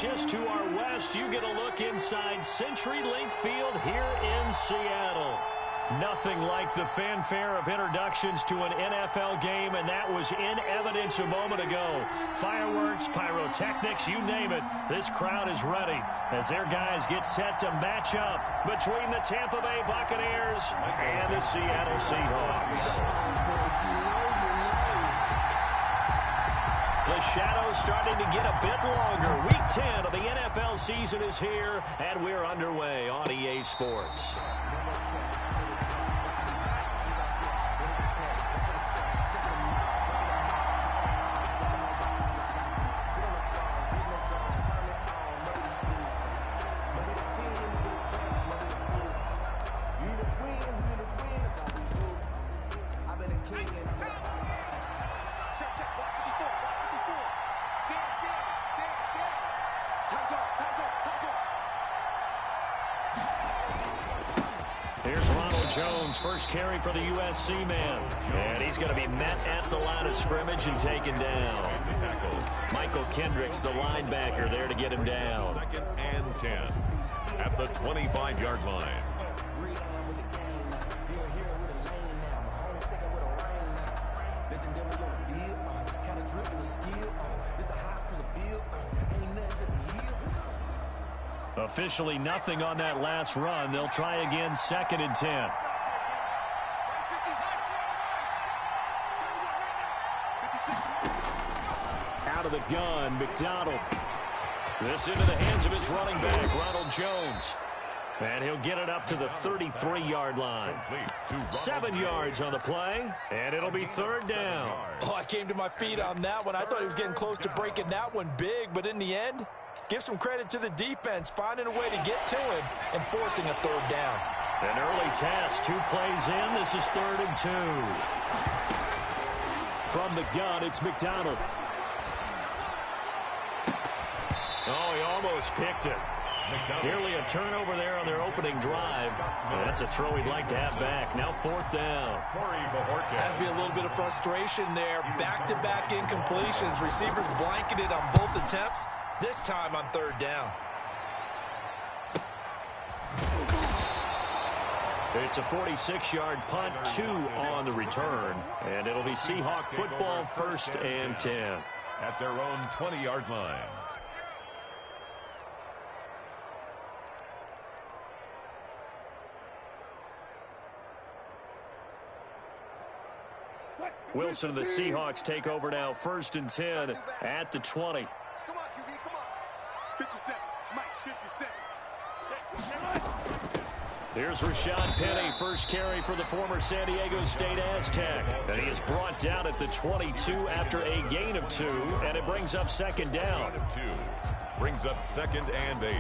just to our west, you get a look inside CenturyLink Field here in Seattle. Nothing like the fanfare of introductions to an NFL game, and that was in evidence a moment ago. Fireworks, pyrotechnics, you name it. This crowd is ready as their guys get set to match up between the Tampa Bay Buccaneers and the Seattle Seahawks. The shadow's starting to get a bit longer. Week 10 of the NFL season is here, and we're underway on EA Sports. First carry for the USC man. And he's going to be met at the line of scrimmage and taken down. Michael Kendricks, the linebacker, there to get him down. 2nd and 10 at the 25-yard line. Officially nothing on that last run. They'll try again, 2nd and 10. Out of the gun, McDonald. This into the hands of his running back, Ronald Jones. And he'll get it up to the 33-yard line. 7 yards on the play, and it'll be 3rd down. Oh, I came to my feet on that one. I thought he was getting close to breaking that one big, but in the end, give some credit to the defense, finding a way to get to him and forcing a 3rd down. An early test, 2 plays in. This is 3rd and 2. From the gun, it's McDonald. Oh, he almost picked it. Nearly a turnover there on their opening drive. That's a throw he'd like to have back. Now 4th down. Has to be a little bit of frustration there. Back-to-back incompletions. Receivers blanketed on both attempts. This time on 3rd down. It's a 46-yard punt, 2 on the return. And it'll be Seahawk football, 1st and 10. At their own 20-yard line. Wilson and the Seahawks take over now, 1st and 10 at the 20. Come on, QB, come on. 57, Mike, 57. Here's Rashad Penny, first carry for the former San Diego State Aztec. And he is brought down at the 22 after a gain of 2, and it brings up 2nd down. Brings up 2nd and 8.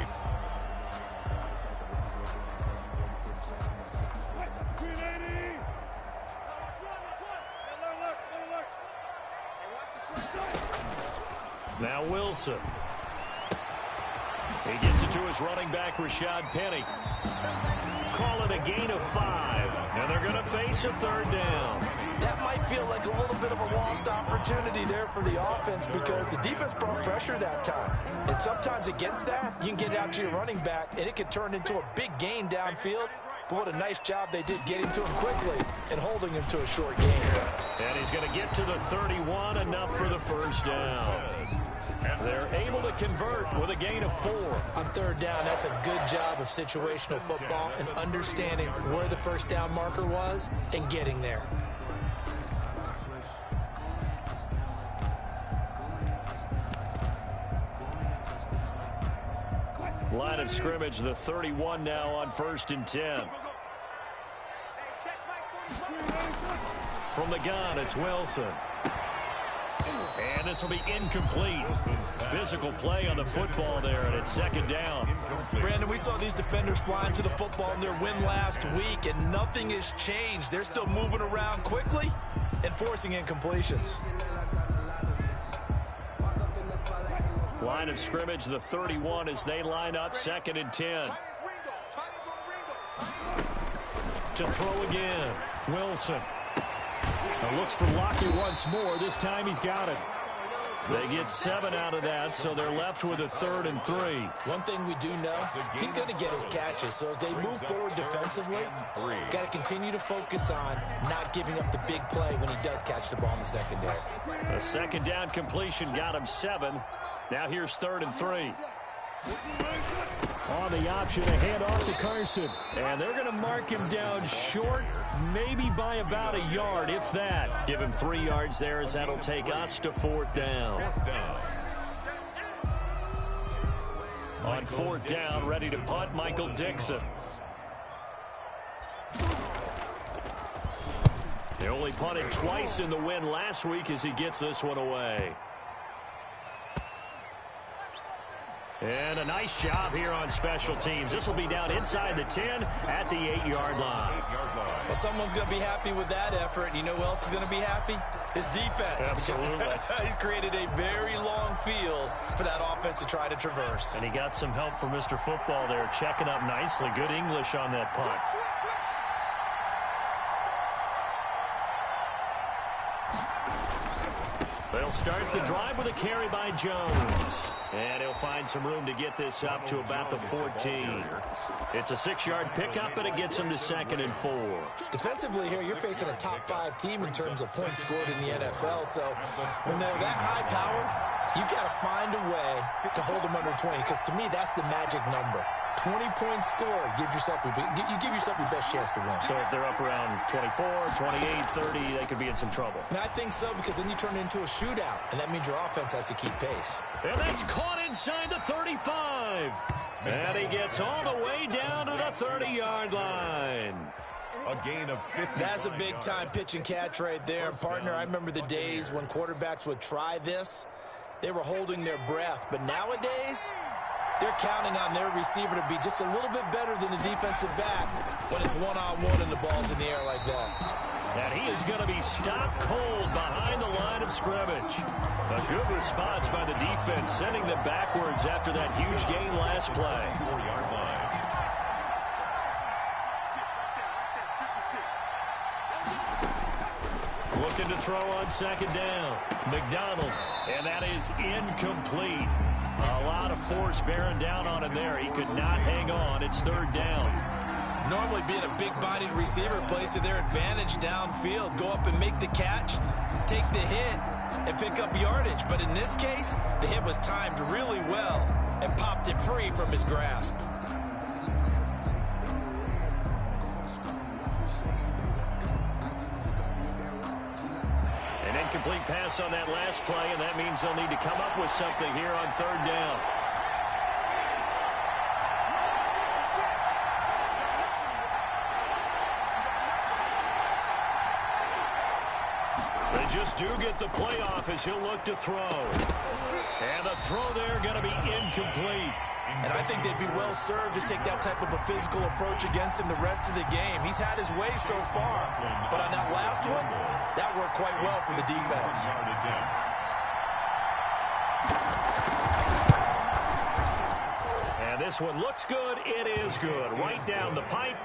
Now Wilson. He gets it to his running back, Rashad Penny. Call it a gain of 5, and they're going to face a 3rd down. That might feel like a little bit of a lost opportunity there for the offense because the defense brought pressure that time. And sometimes against that, you can get it out to your running back, and it could turn into a big gain downfield. But what a nice job they did getting to him quickly and holding him to a short gain. And he's going to get to the 31, enough for the 1st down. They're able to convert with a gain of 4. On 3rd down, that's a good job of situational football and understanding where the 1st down marker was and getting there. Line of scrimmage, the 31 now on 1st and 10. From the gun, it's Wilson. And this will be incomplete. Physical play on the football there, and it's 2nd down. Brandon, we saw these defenders flying to the football in their win last week, and nothing has changed. They're still moving around quickly and forcing incompletions. Line of scrimmage, the 31 as they line up, 2nd and 10. To throw again, Wilson. Now looks for Lockie once more. This time he's got it. They get 7 out of that, so they're left with a 3rd and 3. One thing we do know, he's going to get his catches. So as they move forward defensively, got to continue to focus on not giving up the big play when he does catch the ball in the secondary. A 2nd down completion got him 7. Now here's 3rd and 3. On the option, a handoff to Carson. And they're going to mark him down short, maybe by about a yard, if that. Give him 3 yards there, as that'll take us to 4th down. On 4th down, ready to punt, Michael Dixon. They only punted twice in the win last week as he gets this one away. And a nice job here on special teams. This will be down inside the 10 at the 8-yard line. Well, someone's going to be happy with that effort. You know who else is going to be happy? His defense. Absolutely. He's created a very long field for that offense to try to traverse. And he got some help from Mr. Football there, checking up nicely. Good English on that punt. They'll start the drive with a carry by Jones. And he'll find some room to get this up to about the 14. It's a 6-yard pickup, and it gets him to 2nd and 4. Defensively here, you're facing a top-5 team in terms of points scored in the NFL. So when they're that high-powered, you've got to find a way to hold them under 20. Because to me, that's the magic number. 20 points scored gives yourself you give yourself your best chance to win. So if they're up around 24, 28, 30, they could be in some trouble. And I think so, because then you turn it into a shootout, and that means your offense has to keep pace. And that's caught inside the 35. And he gets all the way down to the 30-yard line. A gain of 50. That's a big-time pitch and catch right there. And, partner, I remember the days when quarterbacks would try this. They were holding their breath. But nowadays, they're counting on their receiver to be just a little bit better than the defensive back when it's one-on-one and the ball's in the air like that. And he is going to be stopped cold behind the line of scrimmage. A good response by the defense, sending them backwards after that huge gain last play. 4-yard line. Looking to throw on 2nd down. McDonald, and that is incomplete. A lot of force bearing down on him there. He could not hang on. It's 3rd down. Normally being a big-bodied receiver plays to their advantage downfield. Go up and make the catch, take the hit, and pick up yardage. But in this case, the hit was timed really well and popped it free from his grasp. An incomplete pass on that last play, and that means they'll need to come up with something here on 3rd down. They just do get the playoff as he'll look to throw. And the throw there going to be incomplete. And I think they'd be well served to take that type of a physical approach against him the rest of the game. He's had his way so far. But on that last one, that worked quite well for the defense. And this one looks good. It is good. Right down the pipe.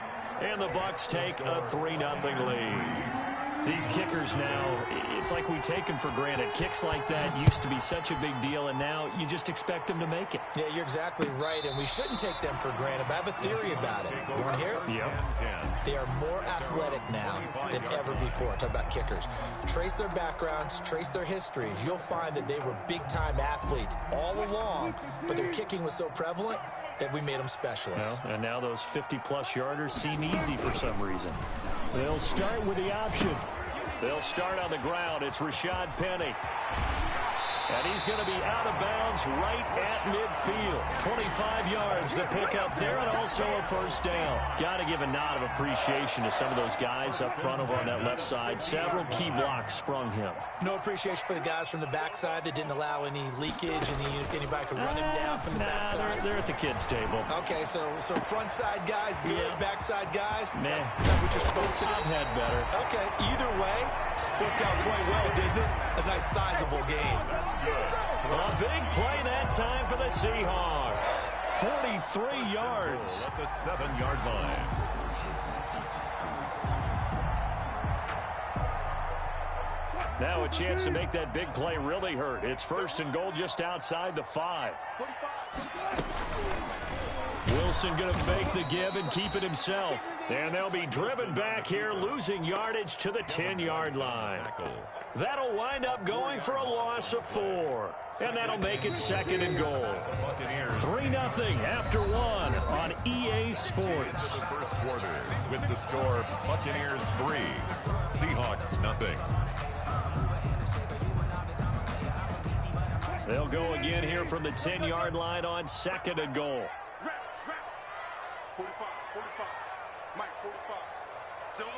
And the Bucs take a 3-0 lead. These kickers now, it's like we take them for granted. Kicks like that used to be such a big deal, and now you just expect them to make it. Yeah, you're exactly right, and we shouldn't take them for granted. But I have a theory about it. You want to hear it? Yep. They are more athletic now than ever before. Talk about kickers. Trace their backgrounds, trace their histories. You'll find that they were big-time athletes all along, but their kicking was so prevalent that we made them specialists. Well, and now those 50-plus yarders seem easy for some reason. They'll start with the option. They'll start on the ground. It's Rashad Penny. And he's going to be out of bounds right at midfield. 25 yards, the pickup there, and also a 1st down. Got to give a nod of appreciation to some of those guys up front over on that left side. Several key blocks sprung him. No appreciation for the guys from the backside that didn't allow any leakage, and anybody could run him down from the backside. They're at the kids' table. Okay, so front side guys good, Yeah. backside guys, Man, that's what you're supposed to do. I've had better. Okay, either way, worked out quite well, didn't it? A nice sizable gain. A big play that time for the Seahawks. 43 yards. At the 7-yard line. Now a chance to make that big play really hurt. It's 1st and goal just outside the 5. Wilson going to fake the give and keep it himself. And they'll be driven back here, losing yardage to the 10-yard line. That'll wind up going for a loss of 4. And that'll make it 2nd and goal. 3-0 after 1 on EA Sports. First quarter with the score Buccaneers 3, Seahawks 0. They'll go again here from the 10-yard line on 2nd and goal. 45, 45. Mike, 45. Silva.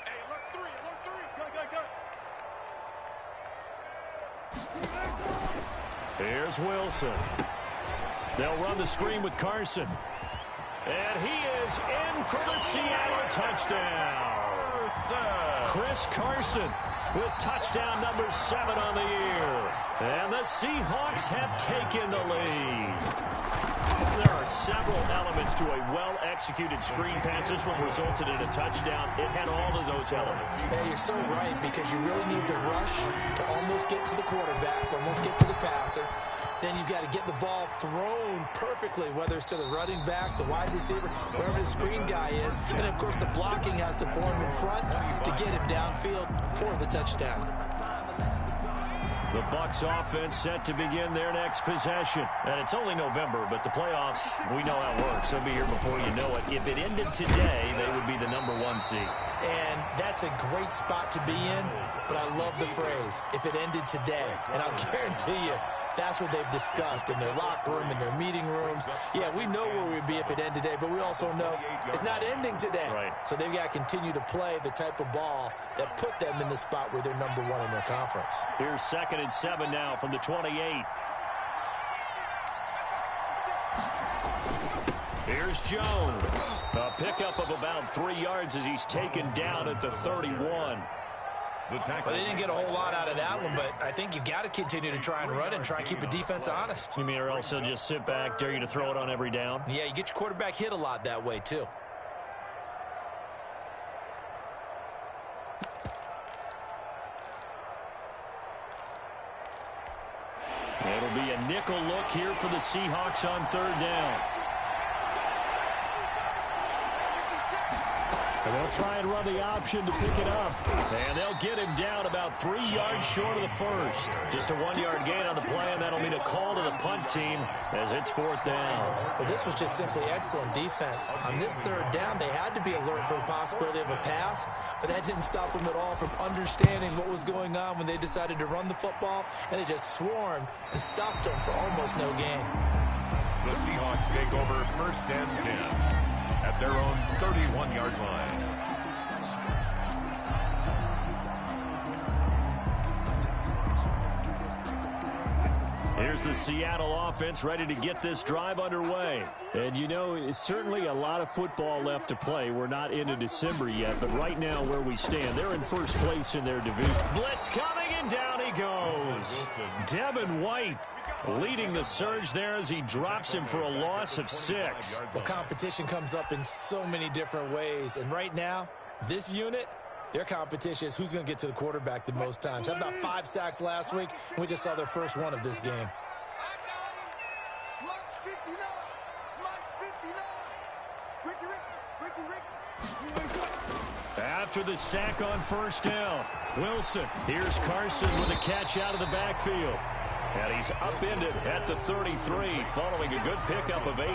Hey, alert 3. Go. Here's Wilson. They'll run the screen with Carson. And he is in for the Seattle touchdown. Chris Carson with touchdown number 7 on the year. And the Seahawks have taken the lead. There are several elements to a well-executed screen pass. This one resulted in a touchdown. It had all of those elements. Hey, you're so right, because you really need the rush to almost get to the quarterback, almost get to the passer. Then you've got to get the ball thrown perfectly, whether it's to the running back, the wide receiver, wherever the screen guy is. And, of course, the blocking has to form in front to get him downfield for the touchdown. The Bucs offense set to begin their next possession. And it's only November, but the playoffs, we know how it works. They'll be here before you know it. If it ended today, they would be the number 1 seed. And that's a great spot to be in, but I love the phrase, if it ended today. And I'll guarantee you, that's what they've discussed in their locker room, in their meeting rooms. Yeah, we know where we'd be if it ended today, but we also know it's not ending today. Right. So they've got to continue to play the type of ball that put them in the spot where they're number 1 in their conference. Here's 2nd and 7 now from the 28. Here's Jones. A pickup of about 3 yards as he's taken down at the 31. Well, they didn't get a whole lot out of that one, but I think you've got to continue to try and run and try and keep the defense honest. You mean, or else they'll just sit back, dare you to throw it on every down? Yeah, you get your quarterback hit a lot that way, too. It'll be a nickel look here for the Seahawks on 3rd down. And they'll try and run the option to pick it up. And they'll get him down about 3 yards short of the first. Just a 1-yard gain on the play, and that'll mean a call to the punt team as it's 4th down. But this was just simply excellent defense. On this 3rd down, they had to be alert for the possibility of a pass, but that didn't stop them at all from understanding what was going on when they decided to run the football, and they just swarmed and stopped them for almost no gain. The Seahawks take over 1st and 10 at their own 31-yard line. Here's the Seattle offense ready to get this drive underway. And, you know, it's certainly a lot of football left to play. We're not into December yet, but right now where we stand, they're in 1st place in their division. Blitz coming, and down he goes. Devin White leading the surge there as he drops him for a loss of 6. Well, competition comes up in so many different ways. And right now, this unit, their competition is who's going to get to the quarterback the most times. Had about 5 sacks last week, and we just saw their first one of this game. After the sack on 1st down, Wilson. Here's Carson with a catch out of the backfield. And he's upended at the 33 following a good pickup of 8.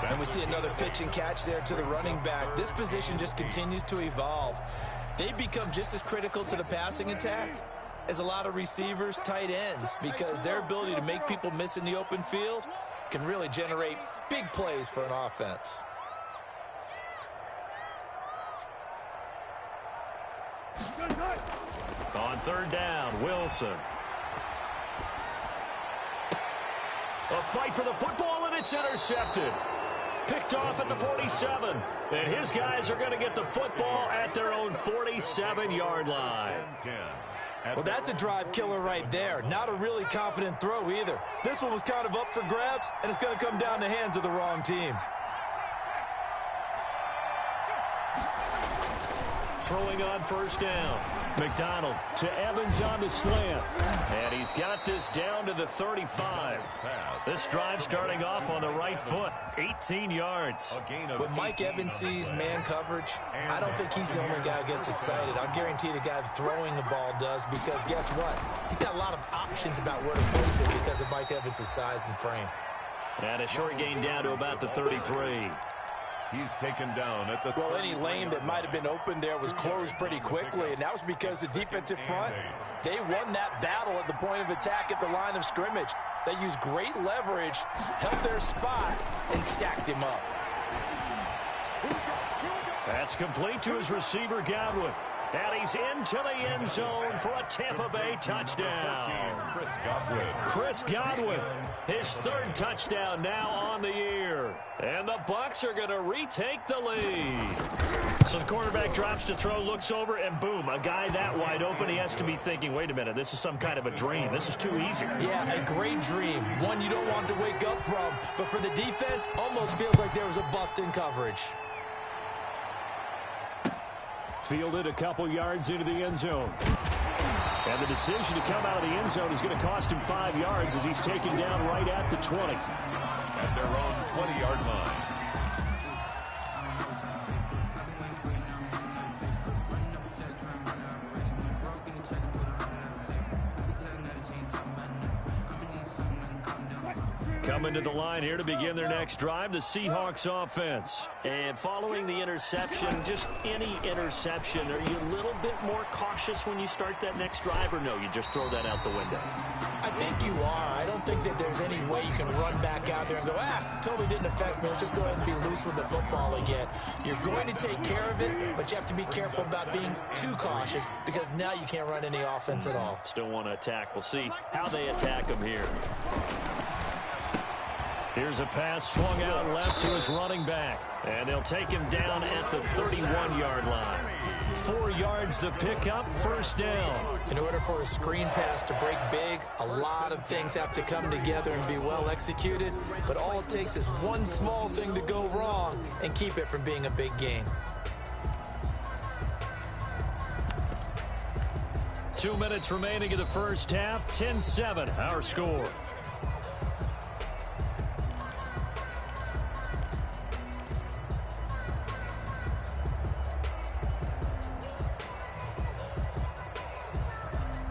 And we see another pitch and catch there to the running back. This position just continues to evolve. They become just as critical to the passing attack as a lot of receivers, tight ends, because their ability to make people miss in the open field can really generate big plays for an offense. On 3rd down, Wilson. A fight for the football, and it's intercepted. Picked off at the 47. And his guys are going to get the football at their own 47-yard line. Well, that's a drive killer right there. Not a really confident throw either. This one was kind of up for grabs, and it's going to come down the hands of the wrong team. Throwing on 1st down. McDonald to Evans on the slant. And he's got this down to the 35. This drive starting off on the right foot. 18 yards. When Mike Evans sees man coverage, I don't think he's the only guy who gets excited. I'll guarantee the guy throwing the ball does, because guess what? He's got a lot of options about where to place it because of Mike Evans' size and frame. And a short gain down to about the 33. He's taken down at the Well, any lane that might have been open there was closed pretty quickly, and that was because the defensive front, they won that battle at the point of attack at the line of scrimmage. They used great leverage, held their spot, and stacked him up. That's complete to his receiver, Godwin. And he's into the end zone for a Tampa Bay touchdown. Chris Godwin, his third touchdown now on the year. And the Bucs are going to retake the lead. So the quarterback drops to throw, looks over, and boom, a guy that wide open. He has to be thinking, wait a minute, this is some kind of a dream. This is too easy. Yeah, a great dream. One you don't want to wake up from. But for the defense, almost feels like there was a bust in coverage. Fielded a couple yards into the end zone. And the decision to come out of the end zone is going to cost him 5 yards as he's taken down right at the 20. At their own 20-yard line. Coming to the line here to begin their next drive, the Seahawks offense. And following the interception, just any interception, are you a little bit more cautious when you start that next drive, or no, you just throw that out the window? I think you are. I don't think that there's any way you can run back out there and go, totally didn't affect me. Let's just go ahead and be loose with the football again. You're going to take care of it, but you have to be careful about being too cautious, because now you can't run any offense at all. Still want to attack. We'll see how they attack him here. Here's a pass swung out left to his running back. And they'll take him down at the 31-yard line. 4 yards the pickup, first down. In order for a screen pass to break big, a lot of things have to come together and be well executed. But all it takes is one small thing to go wrong and keep it from being a big gain. 2 minutes remaining in the first half. 10-7, our score.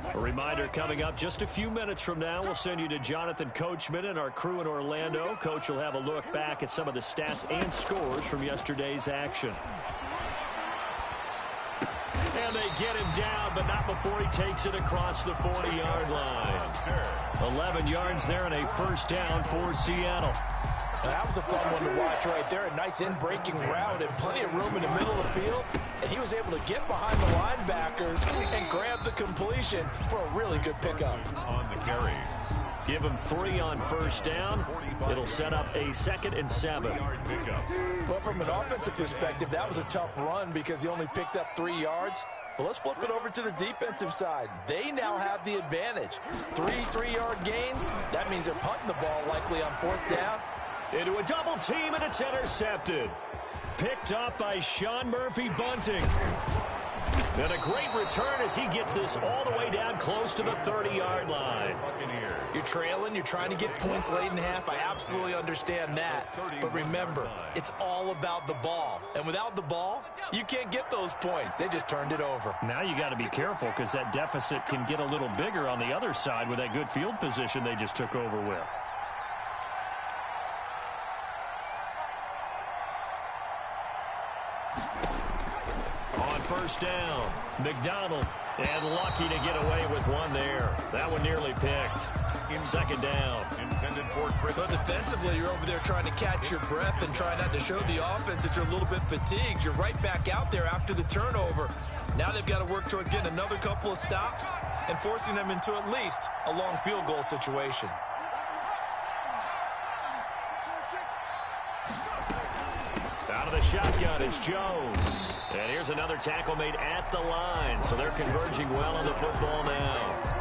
A reminder, coming up just a few minutes from now, we'll send you to Jonathan Coachman and our crew in Orlando. Coach will have a look back at some of the stats and scores from yesterday's action. And they get him down, but not before he takes it across the 40-yard line. 11 yards there and a first down for Seattle. Now, that was a fun one to watch right there. A nice in-breaking route and plenty of room in the middle of the field. And he was able to get behind the linebackers and grab the completion for a really good pickup. On the carry. Give him 3 on first down. It'll set up a 2nd and 7. But from an offensive perspective, that was a tough run because he only picked up 3 yards. Well, let's flip it over to the defensive side. They now have the advantage. 3 3-yard gains. That means they're punting the ball likely on 4th down. Into a double team, and it's intercepted. Picked up by Sean Murphy-Bunting. And a great return as he gets this all the way down close to the 30-yard line. You're trailing, you're trying to get points late in half. I absolutely understand that. But remember, it's all about the ball. And without the ball, you can't get those points. They just turned it over. Now you got to be careful because that deficit can get a little bigger on the other side with that good field position they just took over with. On first down, McDonald, and lucky to get away with one there. That one nearly picked. 2nd down. Intended for Chris. But defensively, you're over there trying to catch your breath and try not to show the offense that you're a little bit fatigued. You're right back out there after the turnover. Now they've got to work towards getting another couple of stops and forcing them into at least a long field goal situation. Out of the shotgun, it's Jones. And here's another tackle made at the line. So they're converging well on the football now.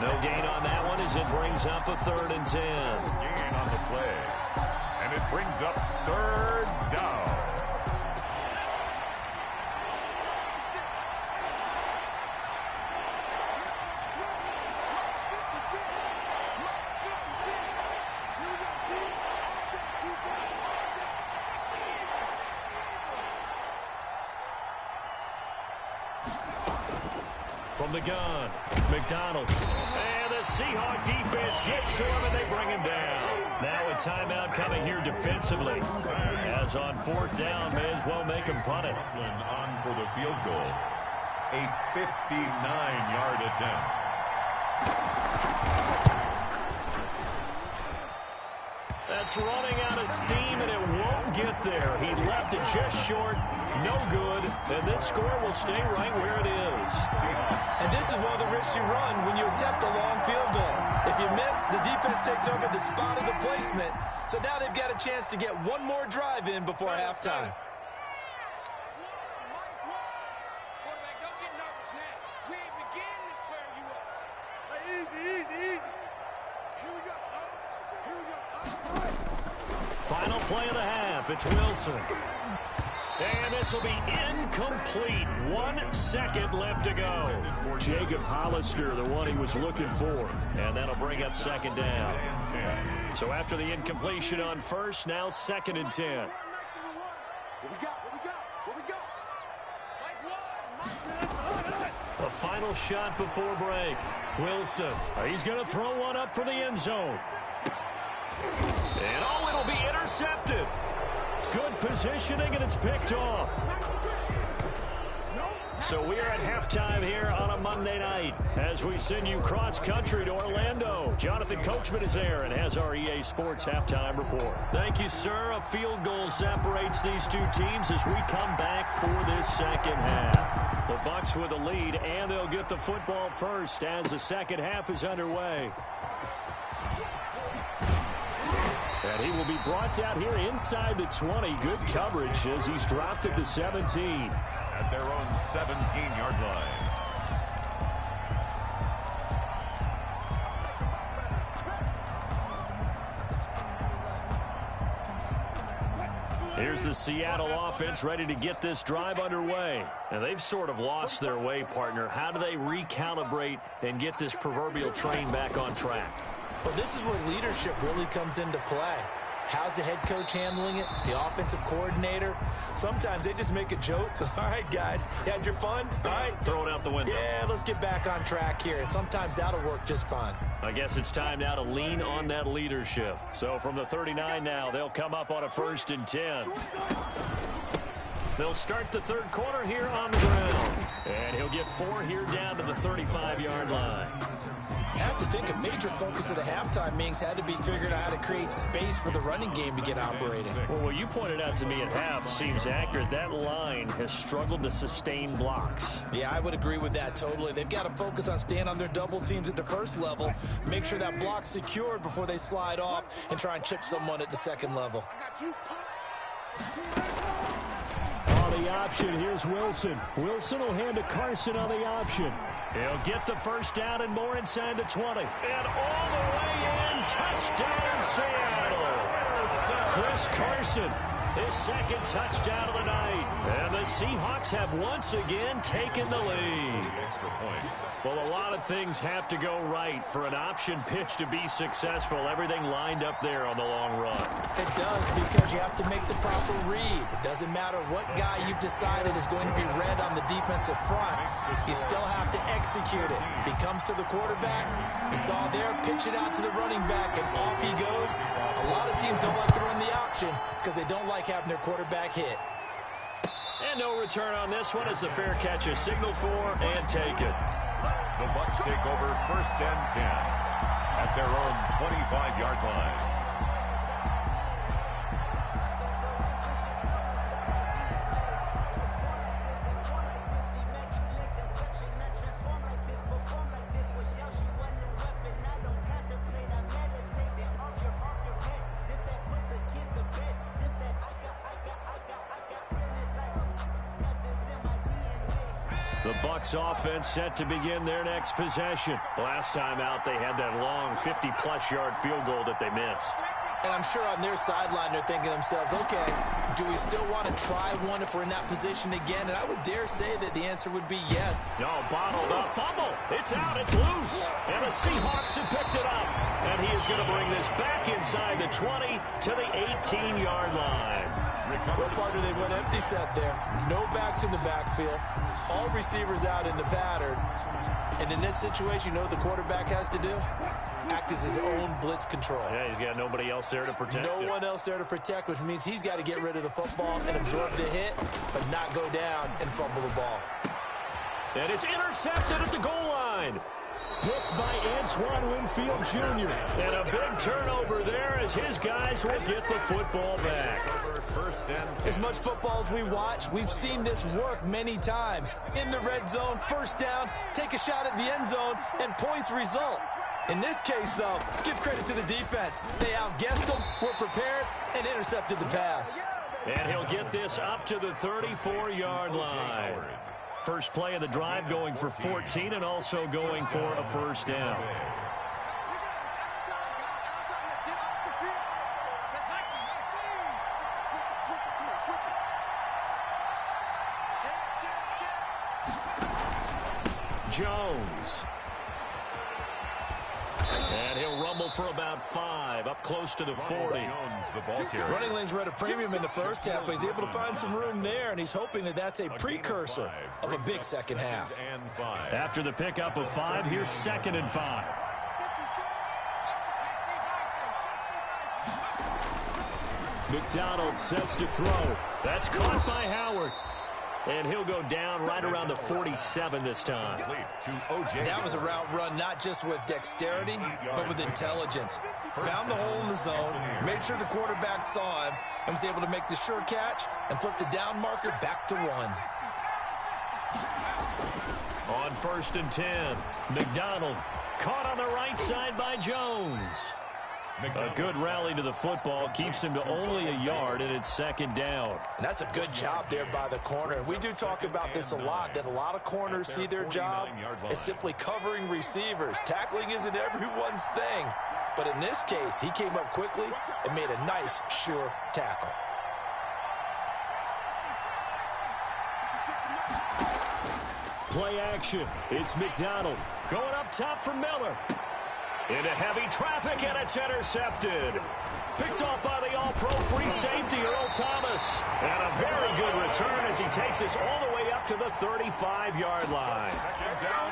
No gain on that one as it brings up a 3rd and 10. Gain on the play. And it brings up 3rd down. From the gun, McDonald. And the Seahawk defense gets to him, and they bring him down. Now a timeout coming here defensively. As on 4th down, may as well make him punt it. On for the field goal. A 59-yard attempt. That's running out of steam, and it won't get there. He left it just short. No good. And this score will stay right where it is. And this is one of the risks you run when you attempt a long field goal. If you miss, the defense takes over the spot of the placement. So now they've got a chance to get one more drive in before halftime. Final play of the half. It's Wilson. And this will be incomplete. 1 second left to go. Jacob Hollister, the one he was looking for. And that'll bring up 2nd down. So after the incompletion on first, now 2nd and 10. A final shot before break. Wilson. He's going to throw one up for the end zone. And oh, it'll be intercepted. Good positioning, and it's picked off. So we are at halftime here on a Monday night as we send you cross-country to Orlando. Jonathan Coachman is there and has our EA Sports halftime report. Thank you, sir. A field goal separates these two teams as we come back for this second half. The Bucs with the lead, and they'll get the football first as the second half is underway. And he will be brought down here inside the 20. Good coverage as he's dropped at the 17. At their own 17-yard line. Here's the Seattle offense ready to get this drive underway. And they've sort of lost their way, partner. How do they recalibrate and get this proverbial train back on track? Well, this is where leadership really comes into play. How's the head coach handling it? The offensive coordinator? Sometimes they just make a joke. All right, guys, you had your fun? All right. Throw it out the window. Yeah, let's get back on track here. And sometimes that'll work just fine. I guess it's time now to lean on that leadership. So from the 39 now, they'll come up on a 1st and 10. They'll start the third quarter here on the ground. And he'll get 4 here down to the 35-yard line. I have to think a major focus of the halftime meetings had to be figuring out how to create space for the running game to get operating. Well, what you pointed out to me at half seems accurate. That line has struggled to sustain blocks. Yeah, I would agree with that totally. They've got to focus on staying on their double teams at the first level, make sure that block's secured before they slide off and try and chip someone at the second level. On the option, here's Wilson. Wilson will hand to Carson on the option. He'll get the first down and more inside the 20. And all the way in, touchdown Seattle. Chris Carson, his 2nd touchdown of the night. And the Seahawks have once again taken the lead. Well, a lot of things have to go right for an option pitch to be successful. Everything lined up there on the long run. It does, because you have to make the proper read. It doesn't matter what guy you've decided is going to be read on the defensive front. You still have to execute it. If he comes to the quarterback, you saw there, pitch it out to the running back, and off he goes. A lot of teams don't like to run the option because they don't like having their quarterback hit. And no return on this one as the fair catch is signaled for and taken. The Bucs take over 1st and 10 at their own 25-yard line. The Bucs offense set to begin their next possession. Last time out, they had that long 50-plus yard field goal that they missed. And I'm sure on their sideline they're thinking to themselves, okay, do we still want to try one if we're in that position again? And I would dare say that the answer would be yes. No, bottled up. Fumble. It's out. It's loose. And the Seahawks have picked it up. And he is going to bring this back inside the 20 to the 18-yard line. Well, partner, they went empty set there. No backs in the backfield. All receivers out in the pattern. And in this situation, you know what the quarterback has to do? Act as his own blitz control. Yeah, he's got nobody else there to protect him. No one else there to protect, which means he's got to get rid of the football and absorb the hit, but not go down and fumble the ball. And it's intercepted at the goal line. Picked by Antoine Winfield Jr. And a big turnover there as his guys will get the football back. As much football as we watch, we've seen this work many times. In the red zone, first down, take a shot at the end zone, and points result. In this case, though, give credit to the defense. They outguessed them, were prepared, and intercepted the pass. And he'll get this up to the 34-yard line. First play of the drive going for 14 and also going for a first down. Jones. And he'll rumble for about 5, up close to the 40. Running lanes were at a premium in the first half, but he's able to find some room there, and he's hoping that that's a precursor of a big second half. After the pickup of 5, here's 2nd and 5. McDonald sets to throw. That's caught by Howard. And he'll go down right around the 47 this time. That was a route run not just with dexterity, but with intelligence. Found the hole in the zone, made sure the quarterback saw him, and was able to make the sure catch and flip the down marker back to 1. On 1st and 10, McDonald caught on the right side by Jones. A good rally to the football keeps him to only a yard, and it's 2nd down. And that's a good job there by the corner. We do talk about this a lot, that a lot of corners see their job as simply covering receivers. Tackling isn't everyone's thing. But in this case, he came up quickly and made a nice, sure tackle. Play action. It's McDonald going up top for Miller. Into heavy traffic, and it's intercepted. Picked off by the all-pro free safety, Earl Thomas. And a very good return as he takes us all the way up to the 35-yard line.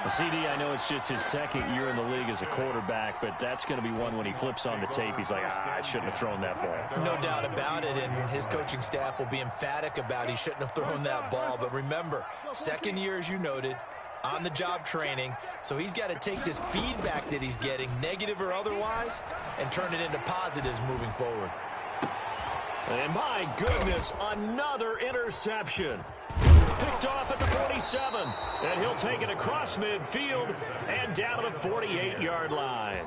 CD, I know it's just his 2nd year in the league as a quarterback, but that's going to be one when he flips on the tape. He's like, I shouldn't have thrown that ball. No doubt about it, and his coaching staff will be emphatic about he shouldn't have thrown that ball. But remember, 2nd year, as you noted, on-the-job training, so he's got to take this feedback that he's getting, negative or otherwise, and turn it into positives moving forward. And my goodness, another interception. Picked off at the 47, and he'll take it across midfield and down to the 48-yard line.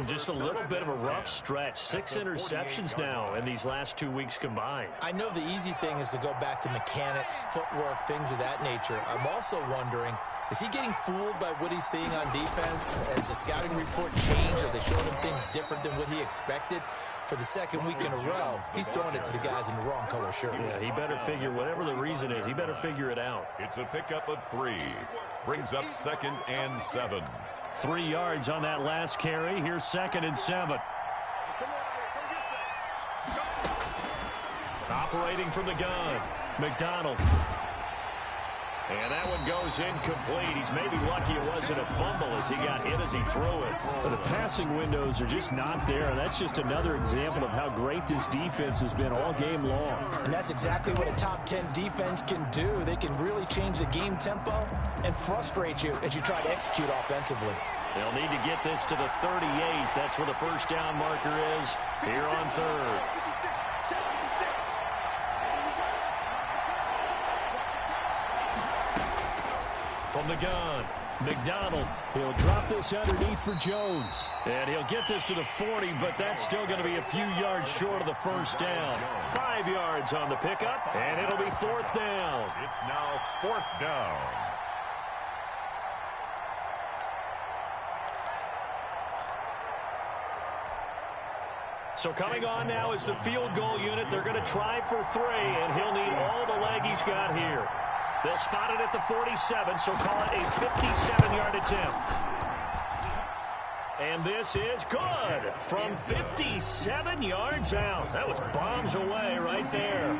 Just a little bit of a rough stretch. 6 interceptions now in these last 2 weeks combined. I know the easy thing is to go back to mechanics, footwork, things of that nature. I'm also wondering, is he getting fooled by what he's seeing on defense? Has the scouting report changed? Are they showing him things different than what he expected? For the 2nd week in a row, he's throwing it to the guys in the wrong color shirts. Yeah, he better figure, whatever the reason is, he better figure it out. It's a pickup of 3. Brings up 2nd and 7. 3 yards on that last carry. Here's 2nd and 7. Operating from the gun, McDonald. And that one goes incomplete. He's maybe lucky it wasn't a fumble as he got hit as he threw it. But the passing windows are just not there. That's just another example of how great this defense has been all game long. And that's exactly what a top 10 defense can do. They can really change the game tempo and frustrate you as you try to execute offensively. They'll need to get this to the 38. That's where the first down marker is here on 3rd. From the gun, McDonald. He'll drop this underneath for Jones. And he'll get this to the 40, but that's still going to be a few yards short of the first down. 5 yards on the pickup, and it'll be 4th down. It's now 4th down. So coming on now is the field goal unit. They're going to try for 3, and he'll need all the leg he's got here. They'll spot it at the 47, so call it a 57-yard attempt. And this is good from 57 yards out. That was bombs away right there.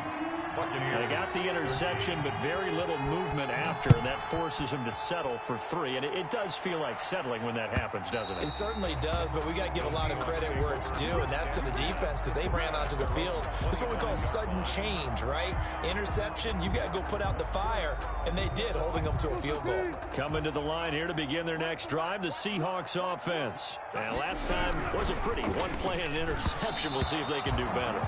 They got the interception, but very little movement after, and that forces him to settle for 3. And it does feel like settling when that happens, doesn't it? It certainly does, but we got to give a lot of credit where it's due, and that's to the defense because they ran onto the field. This is what we call sudden change, right? Interception, you got to go put out the fire, and they did, holding them to a field goal. Coming to the line here to begin their next drive, the Seahawks offense. And last time wasn't pretty. One play and an interception. We'll see if they can do better.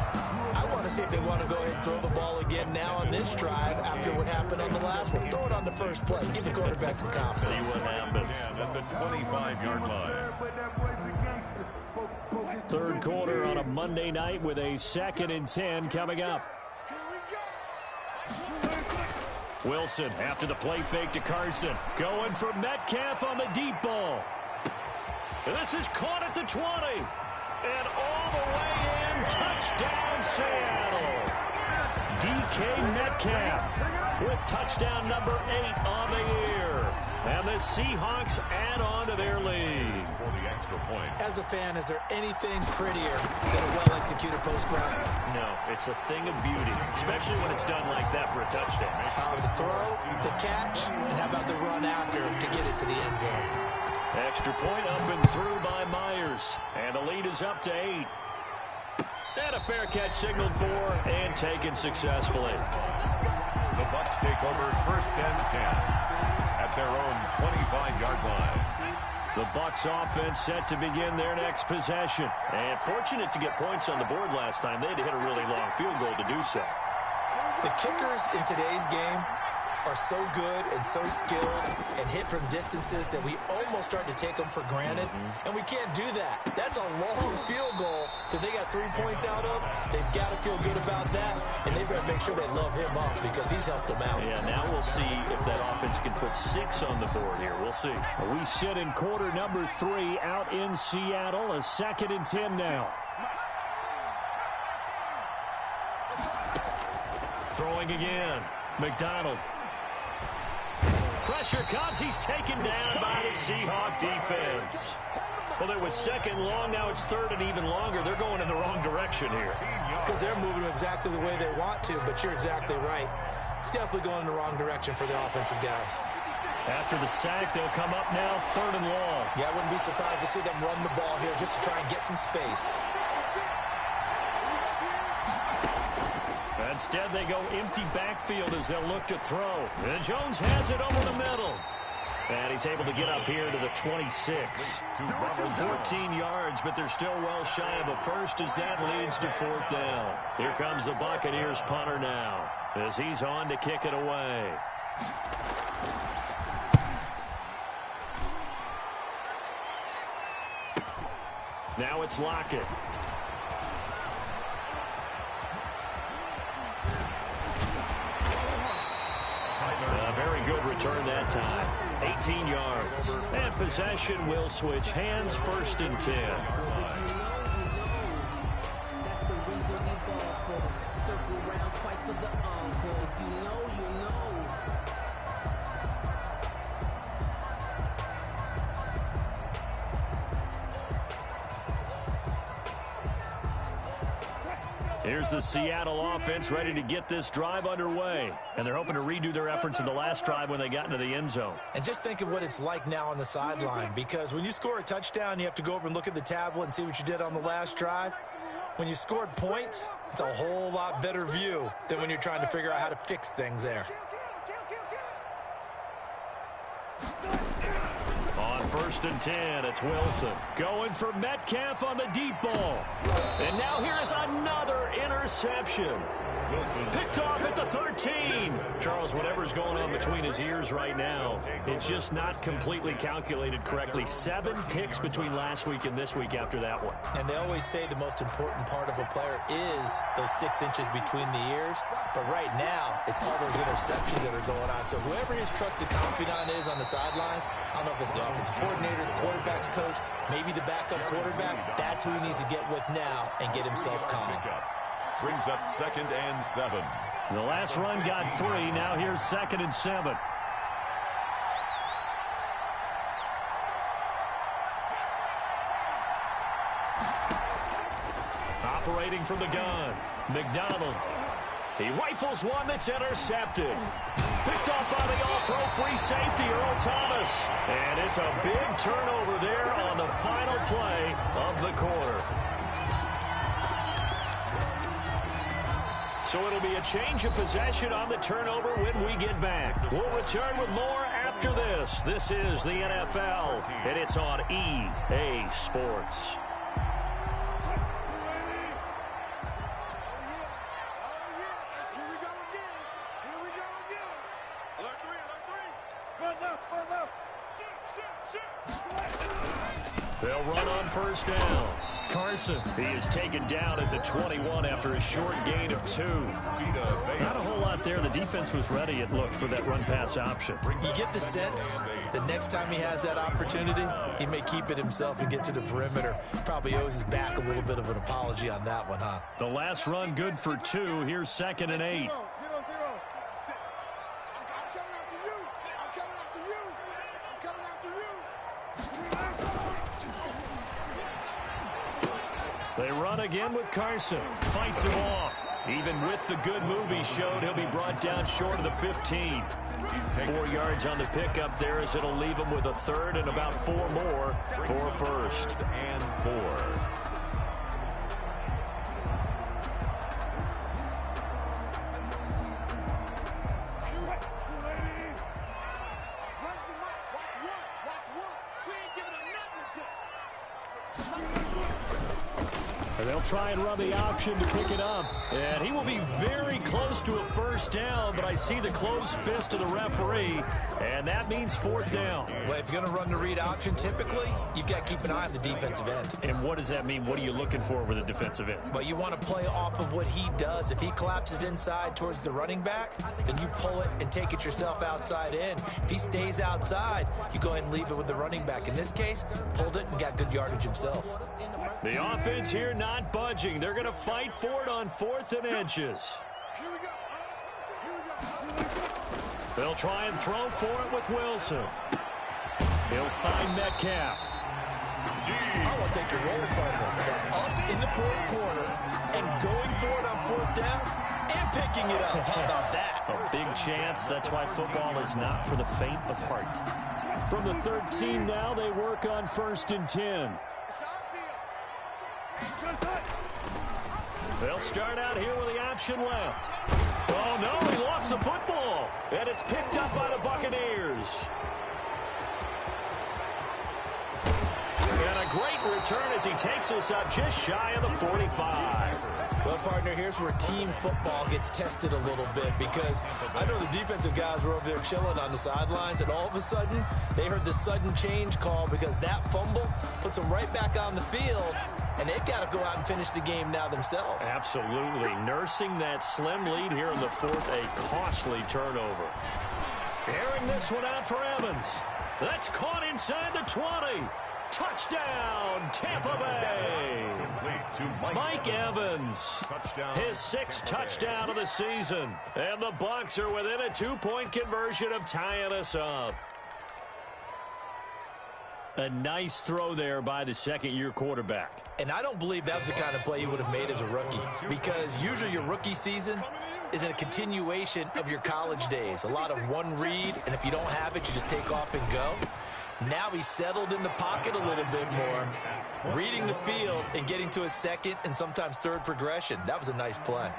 I want to see if they want to go ahead and throw the ball again now on this drive after what happened on the last one. Throw it on the first play. Give the quarterback some confidence. See what happens. At the 25-yard line. Third quarter on a Monday night with a 2nd and 10 coming up. Wilson after the play fake to Carson. Going for Metcalf on the deep ball. And this is caught at the 20. And all the way in. Touchdown, Seattle. DK Metcalf with touchdown number 8 on the year. And the Seahawks add on to their lead. For the extra point. As a fan, is there anything prettier than a well-executed post route? No, it's a thing of beauty, especially when it's done like that for a touchdown. The throw, the catch, and how about the run after to get it to the end zone? Extra point up and through by Myers. And the lead is up to 8. And a fair catch signaled for and taken successfully. The Bucs take over 1st and 10 at their own 25-yard line. The Bucs offense set to begin their next possession. And fortunate to get points on the board last time. They had to hit a really long field goal to do so. The kickers in today's game are so good and so skilled and hit from distances that we almost start to take them for granted. And we can't do that. That's a long field goal that they got 3 points out of. They've got to feel good about that, and they better make sure they love him up because he's helped them out. Yeah, now we'll see if that offense can put 6 on the board here. We'll see. We sit in quarter number 3 out in Seattle. A 2nd and 10 now. Throwing again. McDonald. Pressure comes. He's taken down by the Seahawk defense. Well, it was 2nd long. Now it's 3rd and even longer. They're going in the wrong direction here. Because they're moving exactly the way they want to, but you're exactly right. Definitely going in the wrong direction for the offensive guys. After the sack, they'll come up now 3rd and long. Yeah, I wouldn't be surprised to see them run the ball here just to try and get some space. Instead, they go empty backfield as they'll look to throw. And Jones has it over the middle. And he's able to get up here to the 26. 14 yards, but they're still well shy of a first as that leads to 4th down. Here comes the Buccaneers punter now as he's on to kick it away. Now it's Lockett. A very good return that time. 18 yards. And possession will switch hands. 1st and 10. That's the reason we ball for. Circle around twice for the encore. If you know, you know. Here's the Seattle offense ready to get this drive underway. And they're hoping to redo their efforts in the last drive when they got into the end zone. And just think of what it's like now on the sideline, because when you score a touchdown, you have to go over and look at the tablet and see what you did on the last drive. When you scored points, it's a whole lot better view than when you're trying to figure out how to fix things there. On 1st and 10, it's Wilson. Going for Metcalf on the deep ball. And now here is another interception. Picked off at the 13. Charles, whatever's going on between his ears right now, it's just not completely calculated correctly. 7 picks between last week and this week after that one. And they always say the most important part of a player is those 6 inches between the ears. But right now, it's all those interceptions that are going on. So whoever his trusted confidant is on the sidelines, I don't know if it's the offensive coordinator, the quarterback's coach, maybe the backup quarterback, that's who he needs to get with now and get himself calm. Brings up 2nd and 7. The last run got 3. Now here's 2nd and 7. looking from the gun. McDonald. He rifles one that's intercepted. Picked off by the all-pro free safety, Earl Thomas. And it's a big turnover there on the final play of the quarter. So it'll be a change of possession on the turnover when we get back. We'll return with more after this. This is the NFL, and it's on EA Sports. They'll run on first down. Carson, he is taken down at the 21 after a short gain of 2. Not a whole lot there. The defense was ready, it looked, for that run-pass option. You get the sense that next time he has that opportunity, he may keep it himself and get to the perimeter. Probably owes his back a little bit of an apology on that one, huh? The last run good for 2. Here's 2nd and 8. They run again with Carson. Fights him off. Even with the good move he showed, he'll be brought down short of the 15. 4 yards on the pickup there as it'll leave him with a third and about 4 more for first. And 4. They'll try and run the option to pick it up. And he will be very close to a first down, but I see the closed fist of the referee, and that means 4th down. Well, if you're going to run the read option, typically, you've got to keep an eye on the defensive end. And what does that mean? What are you looking for with a defensive end? Well, you want to play off of what he does. If he collapses inside towards the running back, then you pull it and take it yourself outside in. If he stays outside, you go ahead and leave it with the running back. In this case, pulled it and got good yardage himself. The offense here not budging. They're going to fight for it on 4th and inches. They'll try and throw for it with Wilson. He'll find Metcalf. I want to take your role, partner. They're up in the 4th quarter and going for it on 4th down and picking it up. How about that? A big chance. That's why football is not for the faint of heart. From the 13 now, they work on 1st and 10. They'll start out here with the option left. Oh, no, he lost the football. And it's picked up by the Buccaneers. And a great return as he takes us up just shy of the 45. Well, partner, here's where team football gets tested a little bit, because I know the defensive guys were over there chilling on the sidelines, and all of a sudden, they heard the sudden change call because that fumble puts them right back on the field, and they've got to go out and finish the game now themselves. Absolutely. Nursing that slim lead here in the 4th, a costly turnover. Airing this one out for Evans. That's caught inside the 20. Touchdown, Tampa Bay. Mike Evans, his 6th touchdown of the season. And the Bucs are within a 2-point conversion of tying us up. A nice throw there by the second-year quarterback. And I don't believe that was the kind of play he would have made as a rookie, because usually your rookie season is a continuation of your college days. A lot of one read, and if you don't have it, you just take off and go. Now he's settled in the pocket a little bit more, reading the field and getting to a second and sometimes third progression. That was a nice play.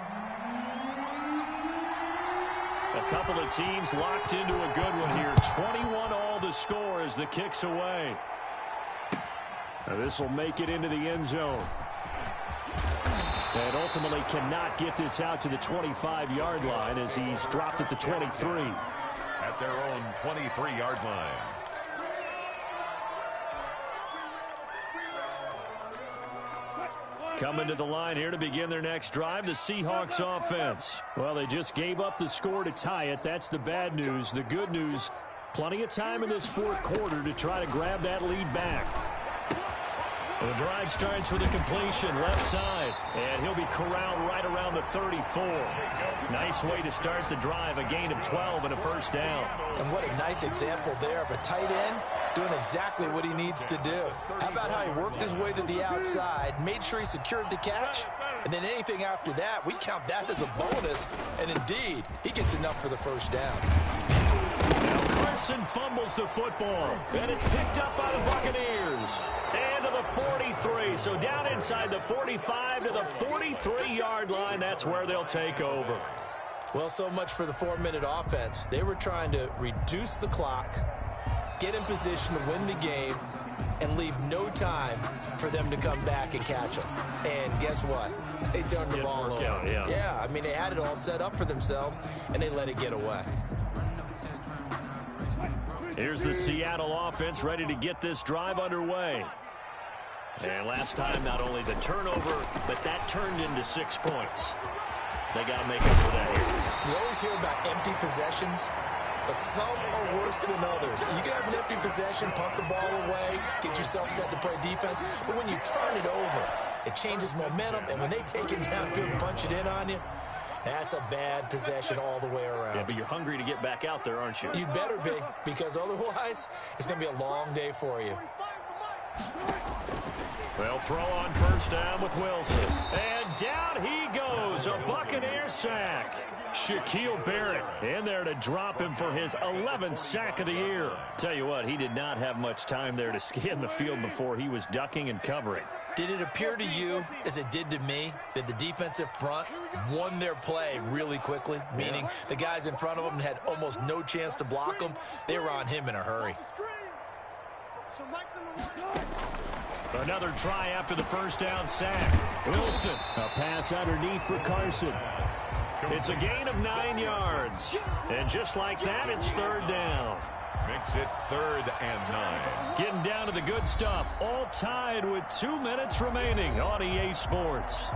A couple of teams locked into a good one here. 21 all the score as the kick's away. This will make it into the end zone. And ultimately cannot get this out to the 25-yard line as he's dropped at the 23. At their own 23-yard line. Coming to the line here to begin their next drive, the Seahawks offense. Well, they just gave up the score to tie it. That's the bad news. The good news, plenty of time in this 4th quarter to try to grab that lead back. The drive starts with a completion left side, and he'll be corralled right around the 34. Nice way to start the drive, a gain of 12 and a first down. And what a nice example there of a tight end doing exactly what he needs to do. How about how he worked his way to the outside, made sure he secured the catch, And then anything after that, we count that as a bonus. And indeed, he gets enough for the first down. Now Carson fumbles the football, and it's picked up by the Buccaneers. And to the 43, so down inside the 45 to the 43-yard line. That's where they'll take over. Well, so much for the 4-minute offense. They were trying to reduce the clock, get in position to win the game, and leave no time for them to come back and catch them. And guess what? They turned the ball over. Yeah, I mean, they had it all set up for themselves, and they let it get away. Here's the Seattle offense ready to get this drive underway. And last time, not only the turnover, but that turned into 6 points. They got to make up for that here. You always hear about empty possessions, but some are worse than others. You can have an empty possession, pump the ball away, get yourself set to play defense, but when you turn it over, it changes momentum, and when they take it downfield and punch it in on you, that's a bad possession all the way around. Yeah, but you're hungry to get back out there, aren't you? You better be, because otherwise, it's going to be a long day for you. They'll throw on first down with Wilson. And down he goes, a Buccaneer sack. Shaquille Barrett in there to drop him for his 11th sack of the year. Tell you what, he did not have much time there to scan the field before he was ducking and covering. Did it appear to you, as it did to me, that the defensive front won their play really quickly? Meaning the guys in front of them had almost no chance to block them. They were on him in a hurry. Another try after the first down sack. Wilson, a pass underneath for Carson. It's a gain of 9 yards. And just like that, it's third down. Makes it 3rd and 9. Getting down to the good stuff. All tied with 2 minutes remaining on EA Sports.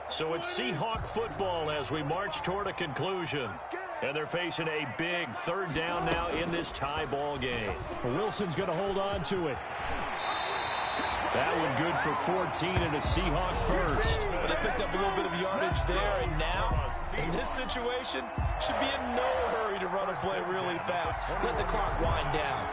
So it's Seahawk football as we march toward a conclusion. And they're facing a big third down now in this tie ball game. Wilson's going to hold on to it. That one good for 14 and a Seahawk first. But they picked up a little bit of yardage there, and now, in this situation, should be in no hurry to run a play really fast. Let the clock wind down.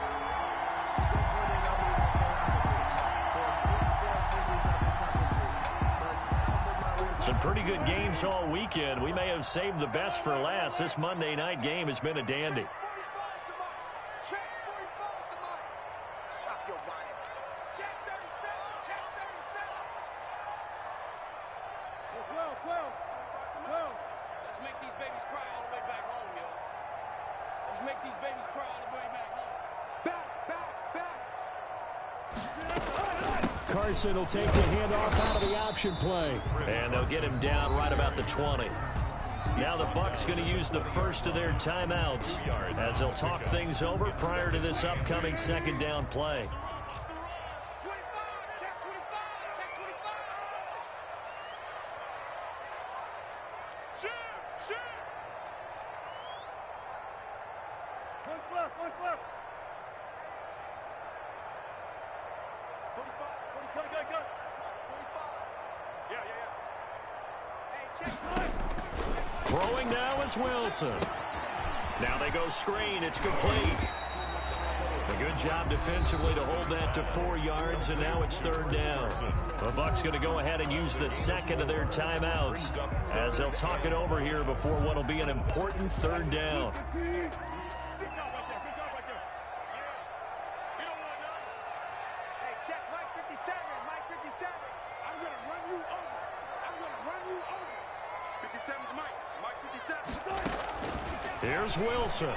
Some pretty good games all weekend. We may have saved the best for last. This Monday night game has been a dandy. Let's make these babies cry all the way back home, yo. Let's make these babies cry all the way back home. Carson will take the handoff out of the option play. And they'll get him down right about the 20. Now the Bucs going to use the first of their timeouts as they'll talk things over prior to this upcoming second down play. Throwing now is Wilson. Now they go screen. It's complete. A good job defensively to hold that to 4 yards, and now it's third down. The Bucs going to go ahead and use the second of their timeouts as they'll talk it over here before what will be an important third down. Here's Wilson.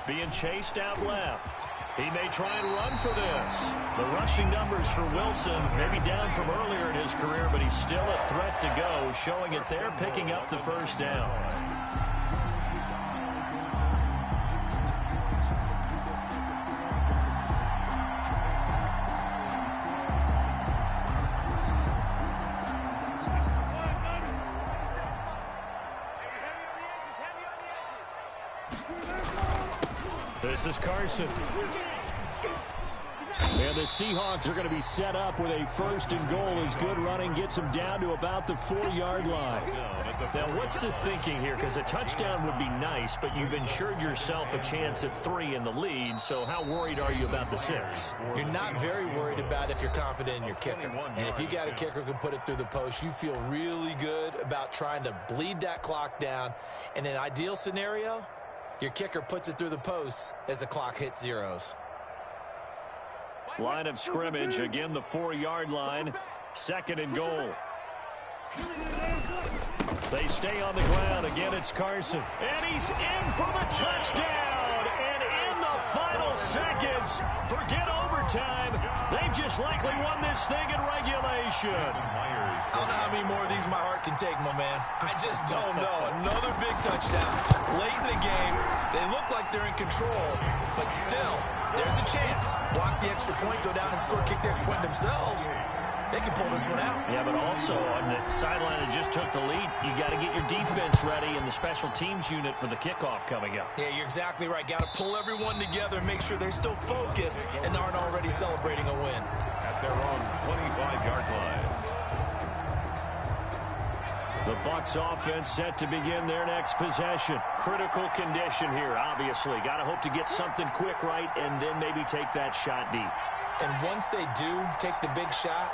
Being chased out left. He may try and run for this. The rushing numbers for Wilson maybe down from earlier in his career, but he's still a threat to go, showing it there, picking up the first down. This is Carson. And the Seahawks are going to be set up with a first and goal as good running gets them down to about the 4-yard line. Now, what's the thinking here? Because a touchdown would be nice, but you've ensured yourself a chance at 3 in the lead, so how worried are you about the 6? You're not very worried about if you're confident in your kicker. And if you got a kicker who can put it through the post, you feel really good about trying to bleed that clock down. In an ideal scenario, your kicker puts it through the post as the clock hits zeros. Line of scrimmage, again the 4-yard line, second and goal. They stay on the ground. Again, it's Carson. And he's in for the touchdown. And in the final seconds, forget overtime. They've just likely won this thing in regulation. I don't know how many more of these my heart can take, my man. I just don't know. Another big touchdown. Late in the game, they look like they're in control, but still, there's a chance. Block the extra point, go down and score, kick the extra point themselves. They can pull this one out. Yeah, but also on the sideline that just took the lead, you got to get your defense ready and the special teams unit for the kickoff coming up. Yeah, you're exactly right. Got to pull everyone together and make sure they're still focused and aren't already celebrating a win. At their own 25-yard line. The Bucs offense set to begin their next possession. Critical condition here, obviously. Got to hope to get something quick right and then maybe take that shot deep. And once they do take the big shot,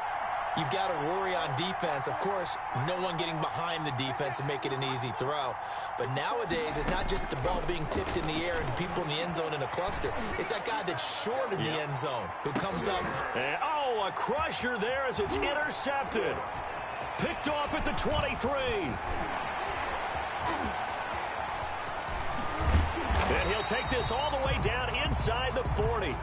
you've got to worry on defense. Of course, no one getting behind the defense and make it an easy throw. But nowadays, it's not just the ball being tipped in the air and people in the end zone in a cluster. It's that guy that's short of the end zone who comes up. And, oh, a crusher there as it's intercepted. Picked off at the 23. And he'll take this all the way down inside the 40.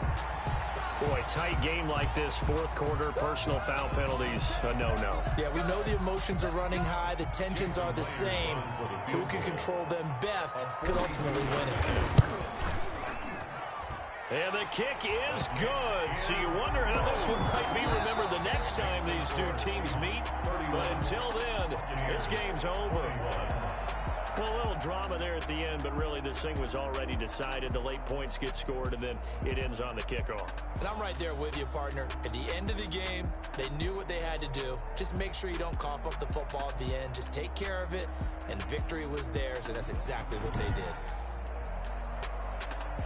Boy, tight game like this, fourth quarter, personal foul penalties, a no-no. Yeah, we know the emotions are running high. The tensions are the same. Who can control them best could ultimately win it. And the kick is good. So you wonder how this one might be remembered the next time these two teams meet. But until then, this game's over. Well, a little drama there at the end, but really this thing was already decided. The late points get scored, and then it ends on the kickoff. And I'm right there with you, partner. At the end of the game, they knew what they had to do. Just make sure you don't cough up the football at the end. Just take care of it, and victory was theirs, and that's exactly what they did.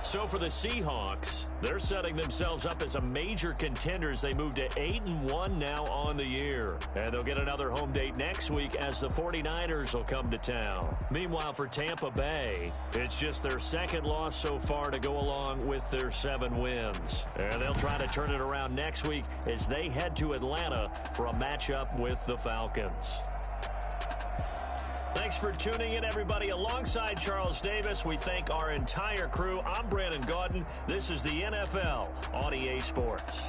So for the Seahawks, they're setting themselves up as a major contenders. They move to 8-1 now on the year. And they'll get another home date next week as the 49ers will come to town. Meanwhile, for Tampa Bay, it's just their second loss so far to go along with their 7 wins. And they'll try to turn it around next week as they head to Atlanta for a matchup with the Falcons. Thanks for tuning in, everybody. Alongside Charles Davis, we thank our entire crew. I'm Brandon Gaudin. This is the NFL on EA Sports.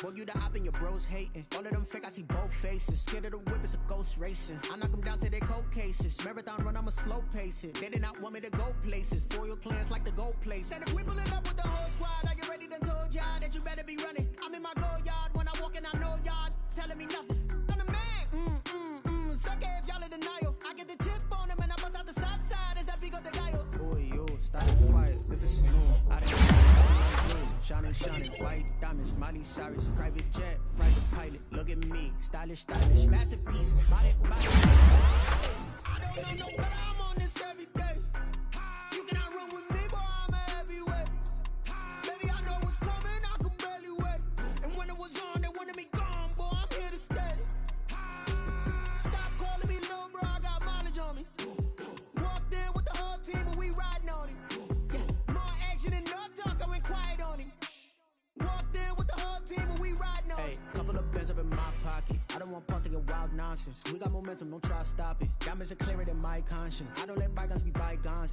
Boy, you the op and your bros hating. All of them fake, I see both faces. Scared of the whip, it's a ghost racing. I knock them down to their cold cases. Marathon run, I'ma slow pace it. They did not want me to go places. Foil plans like the gold place. And if we pulling up with the whole squad, are you ready? Done told y'all that you better be running. I'm in my go yard. When I walk in, I know y'all telling me nothing. I'm the man. Suck it if y'all in denial. I get the chip on them and I bust out the south side. Is that Vigo de Gallo? Boy, yo, stop it quiet. If it's snow, I didn't shining, shining, white diamonds, Miley Cyrus, private jet, private pilot. Look at me, stylish, masterpiece, body. I don't know no better, I'm on this every day. You cannot run with me, boy, I'm a heavyweight. Baby, I know what's coming, I could barely wait. And when it was on, they wanted me gone, boy, I'm here to stay. Stop calling me little bro, I got mileage on me. Walked in with the whole team and we riding on it. Yeah, more action and no talk, I went quiet on him. Walked in with the whole team and we riding on it. Hey, couple of bands up in my pocket. I don't want pause to get wild nonsense. We got momentum, don't try to stop it. Diamonds are clearer than my conscience. I don't let bygones be bygones.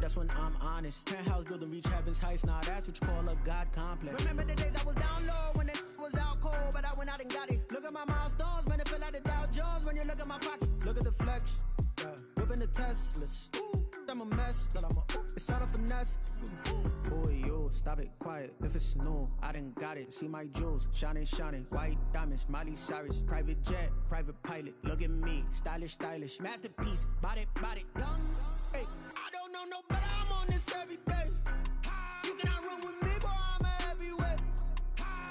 That's when I'm honest. Penthouse building, reach heaven's heights. Nah, that's what you call a God complex. Remember the days I was down low when it was out cold, but I went out and got it. Look at my milestones, man, it feel like the Dow Jones when you look at my pocket. Look at the flex, yeah. Whipping the Teslas. Ooh, I'm a mess, but it's all a finesse. Boy, yo, stop it, quiet. If it's new, I done got it. See my jewels, shining, white diamonds, Miley Cyrus, private jet, private pilot. Look at me, stylish, masterpiece, body, young. Hey, I don't know no better, I'm on this every day. You cannot run with me, boy, I'm a heavyweight.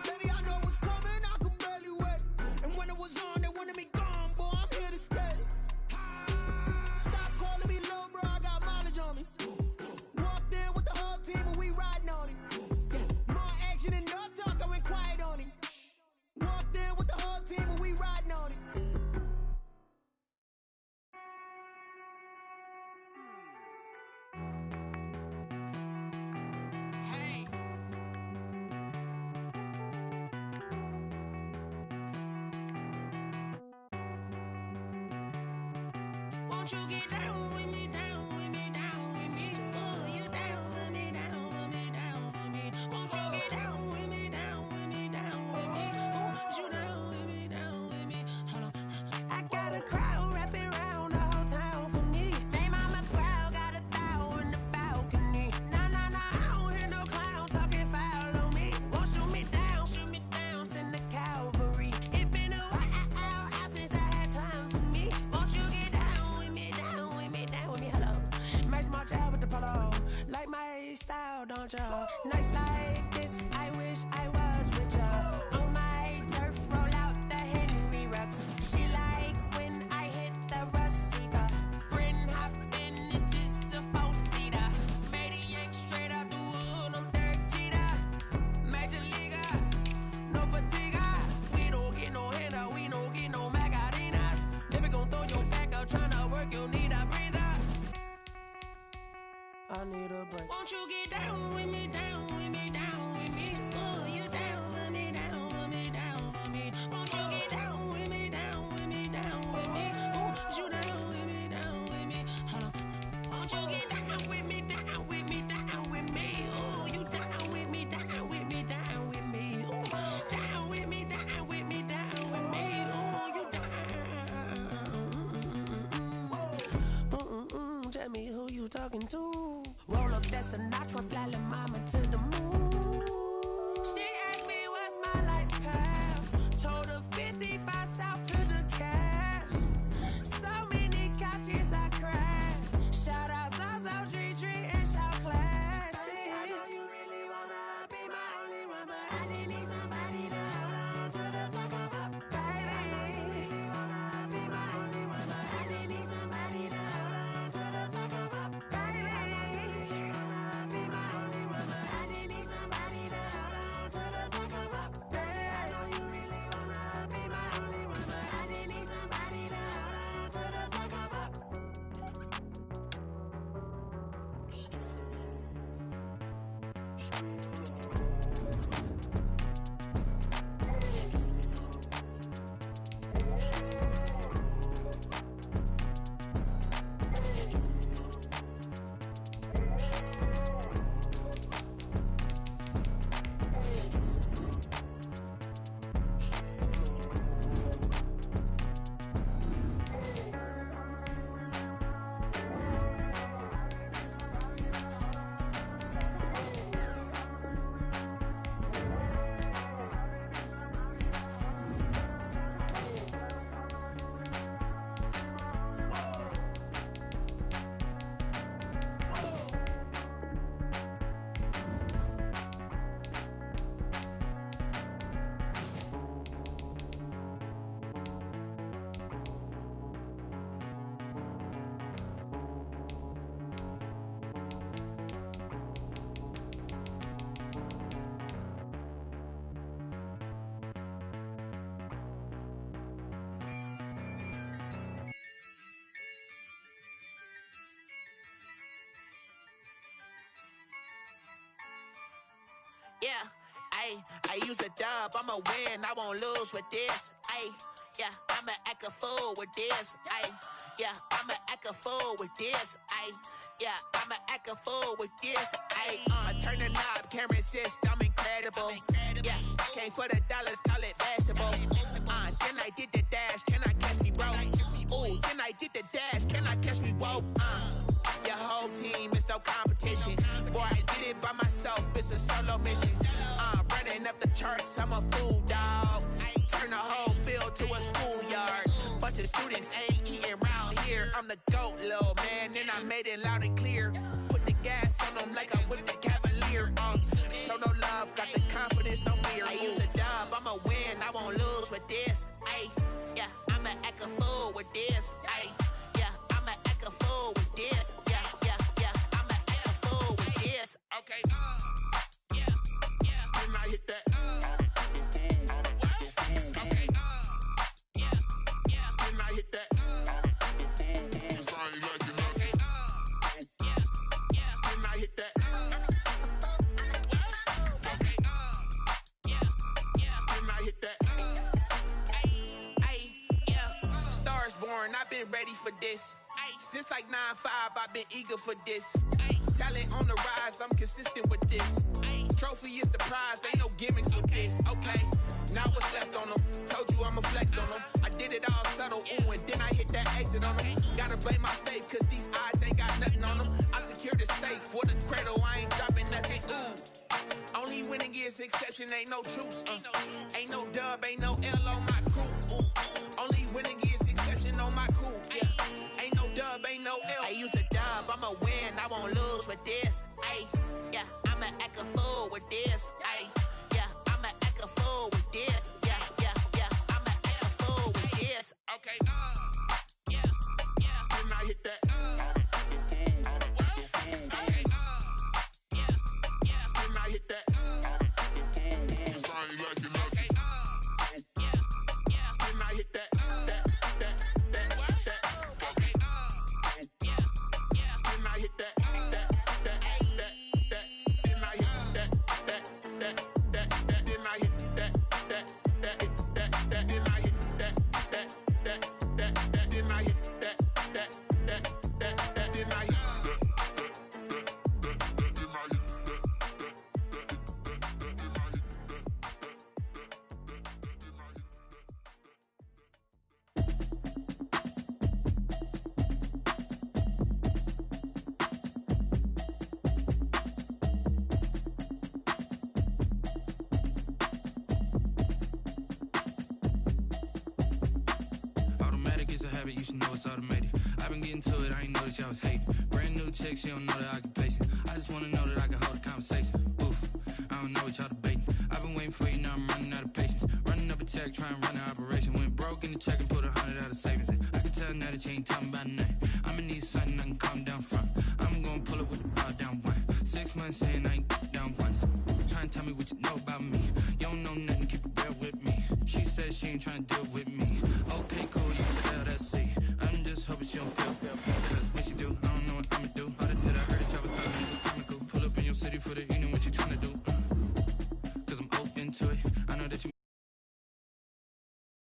Baby, I know what's coming, I could barely wait. And when it was on, they wanted me gone, boy, I'm here to stay. Stop calling me little bro, I got mileage on me. Walked in with the whole team and we riding on it. Yeah, more action and no talk, I went quiet on him. Walked in with the whole team and we riding on it. Won't you get down with me, down with me, down with me? Oh, you down with me, down with me, down with me. Won't you get down with me, down with me, down with me? Oh, you down with me, down with me? Hold on. I got a crowd wrapping around the whole town for me. They mama proud, got a thou in the balcony. Nah, I don't hear no clown talking foul on me. Won't shoot me down, send the cavalry. It been a while since I had time for me. Won't you get down with me, down with me, down with me? Hello. Max March out with the polo. Like my style, don't ya? Nights like this, I wish I was with ya. On my turf, roll out the Henry Rux. She like when I hit the receiver. Friend hop in, this is a four-seater. Made a yank straight out the wood, I'm Derek Jeter. Major leaguer, no fatigue. We don't get no handout, we don't get no Macarinas. Never gon' throw your back out, tryna work, you need a breather. I need a break. Won't you get down with me, down with me, down with me? Oh, you down with me, down with me, down with me? Won't you get down with me, down with me, down with me? Oh, you down with me, down with me? Hold on. Won't you get down with me, down with me, down with me? Oh, you down with me, down with me, down with me? Oh, down with me, down with me, down with me? Oh, you down. Tell me who you talking to. Roll up that Sinatra, fly la mama to the moon. She asked me what's my life path. Told her 55 south to the cab. So many couches I cried. Shout out South Street and shout classic. I know you really wanna be my only one, but I didn't need somebody to hold on to the sucker. Baby, Yeah, I use a dub, I'ma win, I won't lose with this. Yeah, I'ma act a fool with this. Yeah, I'ma act a fool with this. Yeah, I'ma act a fool with this. I turn the knob, camera assist, I'm incredible. Yeah, came for the dollars, call it vegetable. Then I did the dash, can I catch me, bro? Ooh, then I did the dash, can I catch me, whoa? Your whole team is no competition. Boy, I did it by myself, it's a solo mission. Running up the charts, I'm a fool, dog. Turn the whole field to a schoolyard. Bunch of students ain't eating round here. I'm the GOAT, little man, and I made it loud and clear. Put the gas on them like I'm with the Cavalier. Show no love, got the confidence, no fear. I use a dub, I'ma win, I won't lose with this. Yeah, I'ma act a fool with this. Yeah, I'ma act a fool with this. Yeah, I'ma act a fool with this. Okay, yeah, then I hit that. Okay, yeah, then I hit that. It's all you like, you know. Okay, yeah, then I hit that. Okay, then I hit that. Yeah, stars born, I've been ready for this. Since like 9-5, I've been eager for this. Talent on the rise, I'm consistent with this. Trophy is the prize, ain't no gimmicks with this. Okay, now what's left on them? Told you I'ma flex on them. I did it all subtle, ooh, and then I hit that exit on them. Gotta blame my faith, cause these odds ain't got nothing on them. I secured the safe for the cradle, I ain't dropping nothing, ooh. Only winning is exception, ain't no truce. Ain't no dub, ain't no L on my crew. Only winning is exception on my crew. Yeah, ain't no dub, ain't no L. I use a dub, I'ma win, I won't lose with this. Yeah, I'ma act a fool with this. Yeah, I'ma act a fool with this. Yeah, I'ma act a fool with this. Okay, yeah, then I hit that. Okay, yeah, then I hit that. It's all you like, you know. Okay, yeah, then I hit that. Okay, yeah, then I hit that. You should know it's automated. I've been getting to it, I ain't noticed y'all was hating. Brand new chick, she don't know the occupation. I just wanna know that I can hold a conversation. Oof, I don't know what y'all debating. I've been waiting for you, now I'm running out of patience. Running up a check, trying to run an operation. Went broke in the check and put 100 out of savings in. I can tell now that you ain't talking about nothing. I'm in